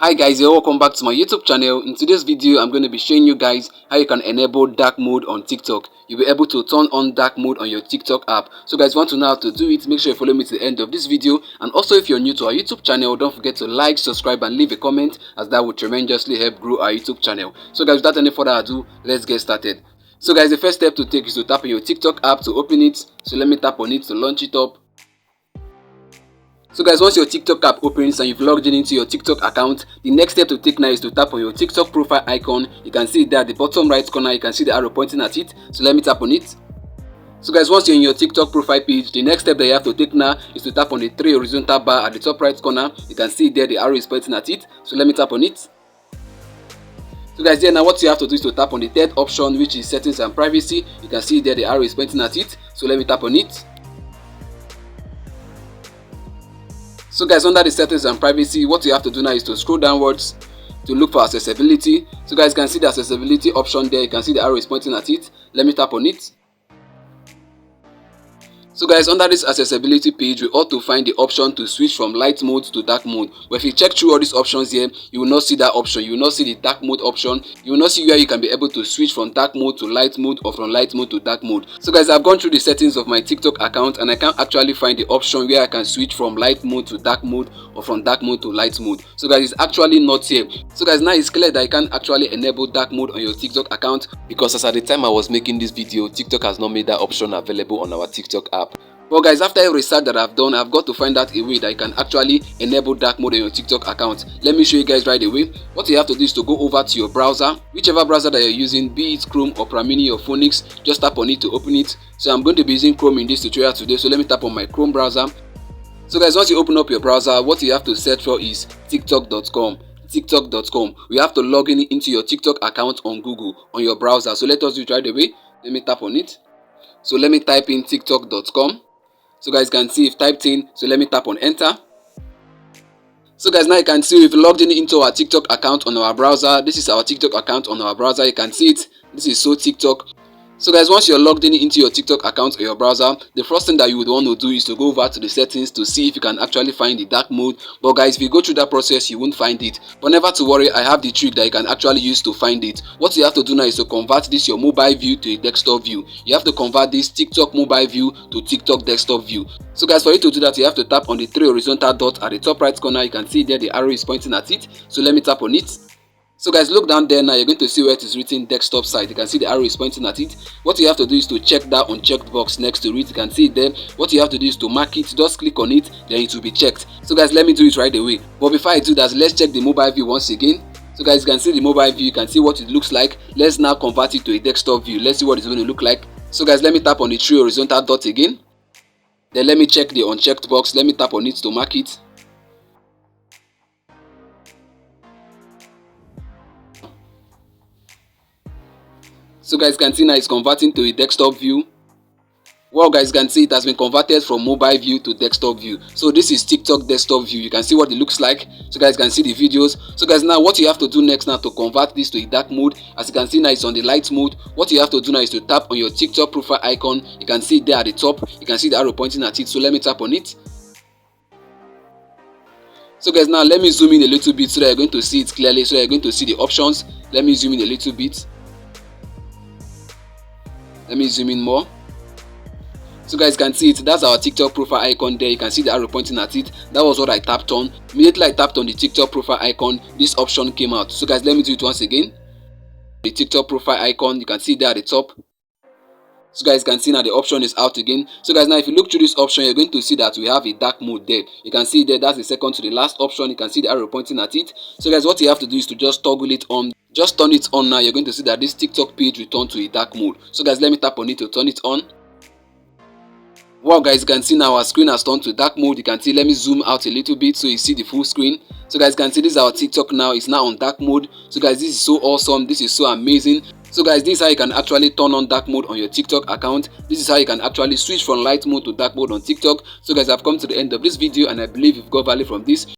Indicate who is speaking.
Speaker 1: Hi guys, welcome back to my YouTube channel. In today's video, I'm going to be showing you guys how you can enable dark mode on TikTok. You'll be able to turn on dark mode on your TikTok app. So guys, want to know how to do it? Make sure you follow me to the end of this video. And also, if you're new to our YouTube channel, don't forget to like, subscribe and leave a comment, as that would tremendously help grow our YouTube channel. So guys, without any further ado, let's get started. So guys, the first step to take is to tap on your TikTok app to open it. So let me tap on it to launch it up. So guys, once your TikTok app opens and you've logged in into your TikTok account, the next step to take now is to tap on your TikTok profile icon. You can see it there at the bottom right corner. You can see the arrow pointing at it. So let me tap on it. So guys, once you're in your TikTok profile page, the next step that you have to take now is to tap on the 3 horizontal bar at the top right corner. You can see there the arrow is pointing at it. So let me tap on it. So guys, now what you have to do is to tap on the third option, which is settings and privacy. You can see there the arrow is pointing at it. So let me tap on it. So guys, under the settings and privacy, what you have to do now is to scroll downwards to look for accessibility. So guys, you can see the accessibility option there. You can see the arrow is pointing at it. Let me tap on it. So guys, under this accessibility page, we ought to find the option to switch from light mode to dark mode. But if you check through all these options here, you will not see that option. You will not see the dark mode option. You will not see where you can be able to switch from dark mode to light mode or from light mode to dark mode. So guys, I've gone through the settings of my TikTok account and I can't actually find the option where I can switch from light mode to dark mode or from dark mode to light mode. So guys, it's actually not here. So guys, now it's clear that you can't actually enable dark mode on your TikTok account, because as at the time I was making this video, TikTok has not made that option available on our TikTok app. Well guys, after every research that I've done, I've got to find out a way that you can actually enable dark mode on your TikTok account. Let me show you guys right away. What you have to do is to go over to your browser, whichever browser that you're using, be it Chrome or Pramini or Phoenix, just tap on it to open it. So I'm going to be using Chrome in this tutorial today, so let me tap on my Chrome browser. So guys, once you open up your browser, what you have to search for is tiktok.com. tiktok.com. We have to log in into your TikTok account on Google on your browser. So let us do it right away. Let me tap on it. So let me type in tiktok.com. So guys can see if typed in, so let me tap on enter. So guys, now you can see we've logged in into our TikTok account on our browser. This is our TikTok account on our browser. You can see it. This is So TikTok. So guys, once you're logged in into your TikTok account or your browser, the first thing that you would want to do is to go over to the settings to see if you can actually find the dark mode. But guys, if you go through that process, you won't find it. But never to worry, I have the trick that you can actually use to find it. What you have to do now is to convert this your mobile view to a desktop view. You have to convert this TikTok mobile view to TikTok desktop view. So guys, for you to do that, you have to tap on the 3 horizontal dot at the top right corner. You can see there the arrow is pointing at it. So let me tap on it. So guys, look down there now. You're going to see where it is written desktop side. You can see the arrow is pointing at it. What you have to do is to check that unchecked box next to it. You can see it there. What you have to do is to mark it. Just click on it, then it will be checked. So guys, let me do it right away. But before I do that, let's check the mobile view once again. So guys, you can see the mobile view. You can see what it looks like. Let's now convert it to a desktop view. Let's see what it's going to look like. So guys, let me tap on the 3 horizontal dot again. Then let me check the unchecked box. Let me tap on it to mark it. So guys can see now it's converting to a desktop view. Well guys can see it has been converted from mobile view to desktop view. So this is TikTok desktop view. You can see what it looks like. So guys can see the videos. So guys, now what you have to do next now to convert this to a dark mode, as you can see now it's on the light mode. What you have to do now is to tap on your TikTok profile icon. You can see it there at the top. You can see the arrow pointing at it. So let me tap on it. So guys, now let me zoom in a little bit so that you're going to see it clearly. So that you're going to see the options. Let me zoom in a little bit. Let me zoom in more. So guys can see it. That's our TikTok profile icon there. You can see the arrow pointing at it. That was what I tapped on. Immediately I tapped on the TikTok profile icon, this option came out. So guys, let me do it once again. The TikTok profile icon, you can see there at the top. So guys can see now the option is out again. So guys, now if you look through this option, you're going to see that we have a dark mode there. You can see there, that's the second to the last option. You can see the arrow pointing at it. So guys, what you have to do is to just toggle it on. Just turn it on now. You're going to see that this TikTok page will turn to a dark mode. So guys, let me tap on it to turn it on. Wow guys, you can see now our screen has turned to dark mode. You can see, let me zoom out a little bit so you see the full screen. So guys, you can see this is our TikTok now. It's now on dark mode. So guys, this is so awesome. This is so amazing. So guys, this is how you can actually turn on dark mode on your TikTok account. This is how you can actually switch from light mode to dark mode on TikTok. So guys, I've come to the end of this video and I believe you've got value from this.